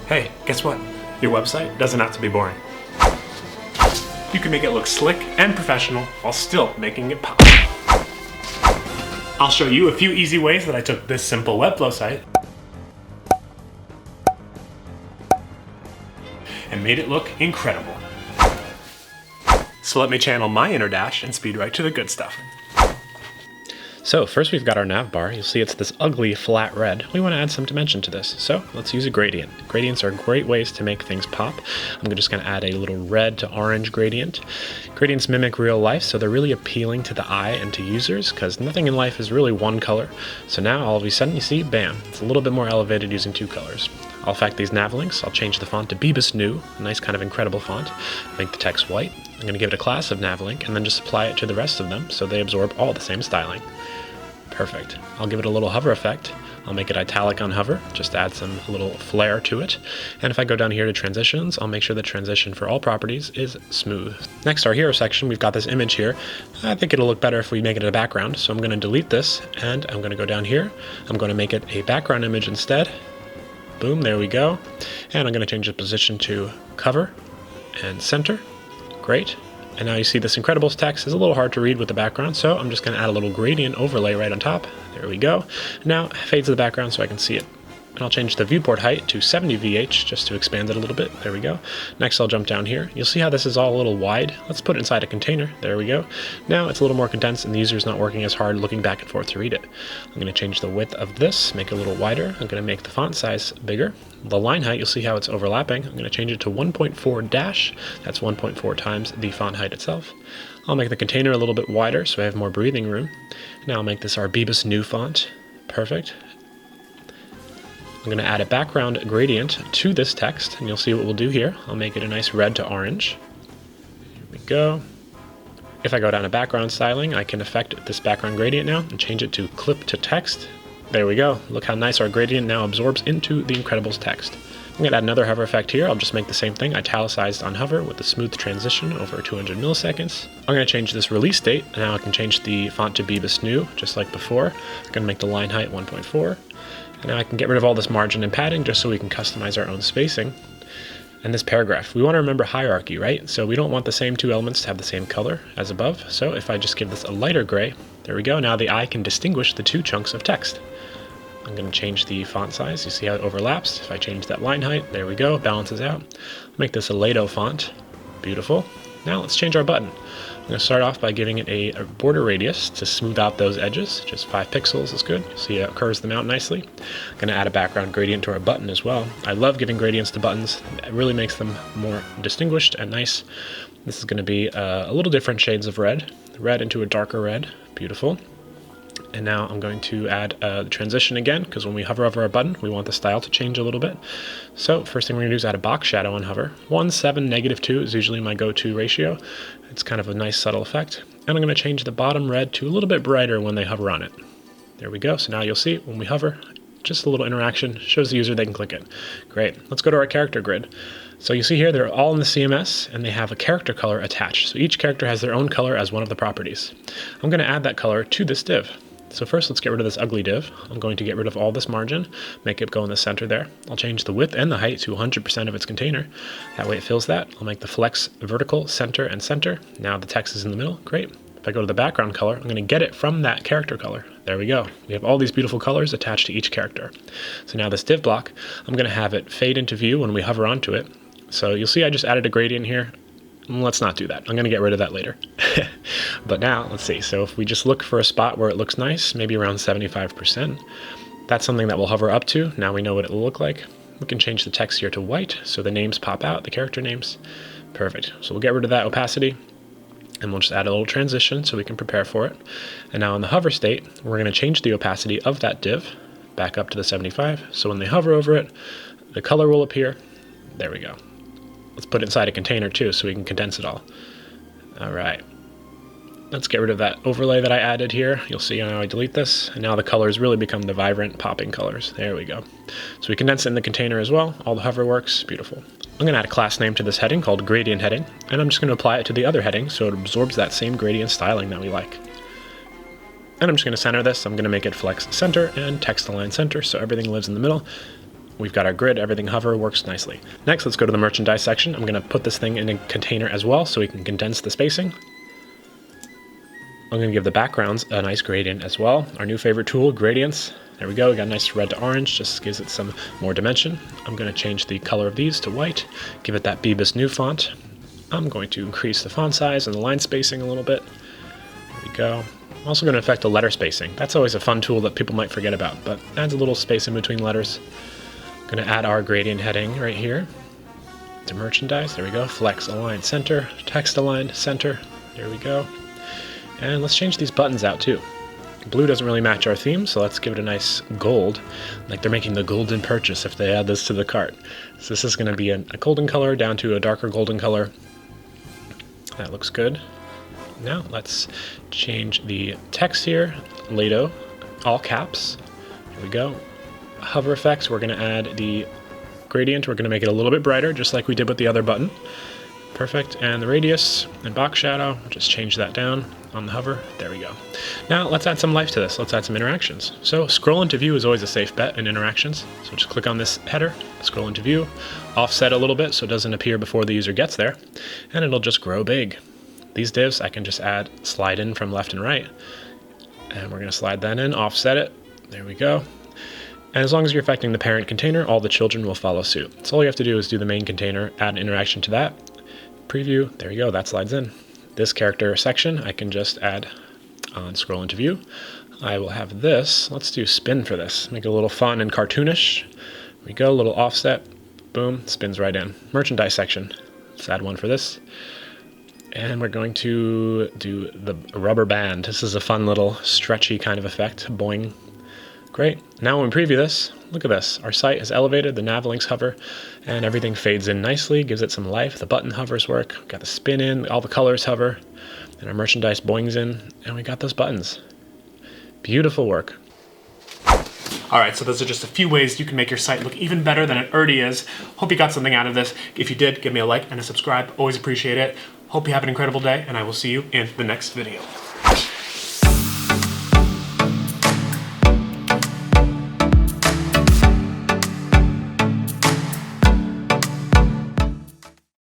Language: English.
Hey, guess what? Your website doesn't have to be boring. You can make it look slick and professional while still making it pop. I'll show you a few easy ways that I took this simple Webflow site and made it look incredible. So let me channel my inner Dash and speed right to the good stuff. So first we've got our nav bar. You'll see it's this ugly flat red. We want to add some dimension to this, so let's use a gradient. Gradients are great ways to make things pop. I'm just going to add a little red to orange gradient. Gradients mimic real life, so they're really appealing to the eye and to users, because nothing in life is really one color. So now all of a sudden you see, bam, it's a little bit more elevated using two colors. I'll affect these nav links. I'll change the font to Bebas New, a nice kind of incredible font. Make the text white. I'm going to give it a class of nav link and then just apply it to the rest of them so they absorb all the same styling. Perfect. I'll give it a little hover effect. I'll make it italic on hover, just add some little flair to it. And if I go down here to transitions, I'll make sure the transition for all properties is smooth. Next, our hero section, we've got this image here. I think it'll look better if we make it a background, so I'm going to delete this and I'm going to go down here. I'm going to make it a background image instead. Boom, there we go. And I'm going to change the position to cover and center. Great. And now you see this Incredibles text is a little hard to read with the background, so I'm just going to add a little gradient overlay right on top. There we go. Now fade to the background so I can see it. And I'll change the viewport height to 70 VH just to expand it a little bit. There we go. Next I'll jump down here. You'll see how this is all a little wide. Let's put it inside a container. There we go. Now it's a little more condensed and the user's not working as hard looking back and forth to read it. I'm going to change the width of this, make it a little wider. I'm going to make the font size bigger. The line height, you'll see how it's overlapping. I'm going to change it to 1.4 dash. That's 1.4 times the font height itself. I'll make the container a little bit wider so I have more breathing room. Now I'll make this our Bebas New font. Perfect. I'm going to add a background gradient to this text, and you'll see what we'll do here. I'll make it a nice red to orange. Here we go. If I go down to background styling, I can affect this background gradient now and change it to clip to text. There we go. Look how nice our gradient now absorbs into the Incredibles text. I'm going to add another hover effect here. I'll just make the same thing, italicized on hover with a smooth transition over 200 milliseconds. I'm going to change this release date. Now I can change the font to Bebas New, just like before. I'm going to make the line height 1.4. And now I can get rid of all this margin and padding just so we can customize our own spacing. And this paragraph, we want to remember hierarchy, right? So we don't want the same two elements to have the same color as above. So if I just give this a lighter gray, there we go. Now the eye can distinguish the two chunks of text. I'm going to change the font size. You see how it overlaps? If I change that line height, there we go, balances out. Make this a Lato font. Beautiful. Now let's change our button. I'm going to start off by giving it a border radius to smooth out those edges. Just 5 pixels is good. See how it curves them out nicely. I'm going to add a background gradient to our button as well. I love giving gradients to buttons. It really makes them more distinguished and nice. This is going to be a little different shades of red. Red into a darker red. Beautiful. And now I'm going to add the transition again, because when we hover over our button, we want the style to change a little bit. So first thing we're going to do is add a box shadow on hover. 1, 7, -2 is usually my go-to ratio. It's kind of a nice subtle effect. And I'm going to change the bottom red to a little bit brighter when they hover on it. There we go. So now you'll see when we hover, just a little interaction, shows the user they can click it. Great. Let's go to our character grid. So you see here, they're all in the CMS, and they have a character color attached. So each character has their own color as one of the properties. I'm going to add that color to this div. So first, let's get rid of this ugly div. I'm going to get rid of all this margin, make it go in the center there. I'll change the width and the height to 100% of its container. That way it fills that. I'll make the flex vertical, center, and center. Now the text is in the middle. Great. If I go to the background color, I'm going to get it from that character color. There we go. We have all these beautiful colors attached to each character. So now this div block, I'm going to have it fade into view when we hover onto it. So you'll see I just added a gradient here. Let's not do that. I'm going to get rid of that later. But now, let's see. So if we just look for a spot where it looks nice, maybe around 75%, that's something that we'll hover up to. Now we know what it will look like. We can change the text here to white so the names pop out, the character names. Perfect. So we'll get rid of that opacity, and we'll just add a little transition so we can prepare for it. And now in the hover state, we're going to change the opacity of that div back up to the 75. So when they hover over it, the color will appear. There we go. Let's put it inside a container too so we can condense it all. All right. Let's get rid of that overlay that I added here. You'll see how I delete this. And now the colors really become the vibrant popping colors. There we go. So we condense it in the container as well. All the hover works. Beautiful. I'm going to add a class name to this heading called gradient heading. And I'm just going to apply it to the other heading so it absorbs that same gradient styling that we like. And I'm just going to center this. I'm going to make it flex center and text align center so everything lives in the middle. We've got our grid, everything hover, works nicely. Next, let's go to the merchandise section. I'm gonna put this thing in a container as well so we can condense the spacing. I'm gonna give the backgrounds a nice gradient as well. Our new favorite tool, gradients. There we go, we got a nice red to orange, just gives it some more dimension. I'm gonna change the color of these to white, give it that Bebas New font. I'm going to increase the font size and the line spacing a little bit. There we go. I'm also going to affect the letter spacing. That's always a fun tool that people might forget about, but adds a little space in between letters. I'm going to add our gradient heading right here to merchandise. There we go. Flex align center, text align center. There we go. And let's change these buttons out too. Blue doesn't really match our theme, so let's give it a nice gold, like they're making the golden purchase if they add this to the cart. So this is going to be a golden color down to a darker golden color. That looks good. Now let's change the text here, Lato, all caps. Here we go. Hover effects, we're going to add the gradient. We're going to make it a little bit brighter, just like we did with the other button. Perfect. And the radius and box shadow, just change that down on the hover. There we go. Now let's add some life to this. Let's add some interactions. So scroll into view is always a safe bet in interactions. So just click on this header, scroll into view, offset a little bit so it doesn't appear before the user gets there, and it'll just grow big. These divs I can just slide in from left and right. And we're going to slide that in, offset it. There we go. And as long as you're affecting the parent container, all the children will follow suit. So all you have to do is do the main container, add an interaction to that. Preview, there you go, that slides in. This character section, I can just add on scroll into view. I will have this, let's do spin for this. Make it a little fun and cartoonish. There we go, a little offset, boom, spins right in. Merchandise section, let's add one for this. And we're going to do the rubber band. This is a fun little stretchy kind of effect, boing. Great. Now when we preview this, look at this. Our site is elevated, the nav links hover, and everything fades in nicely, gives it some life. The button hovers work, got the spin in, all the colors hover, and our merchandise boings in, and we got those buttons. Beautiful work. All right, so those are just a few ways you can make your site look even better than it already is. Hope you got something out of this. If you did, give me a like and a subscribe. Always appreciate it. Hope you have an incredible day, and I will see you in the next video.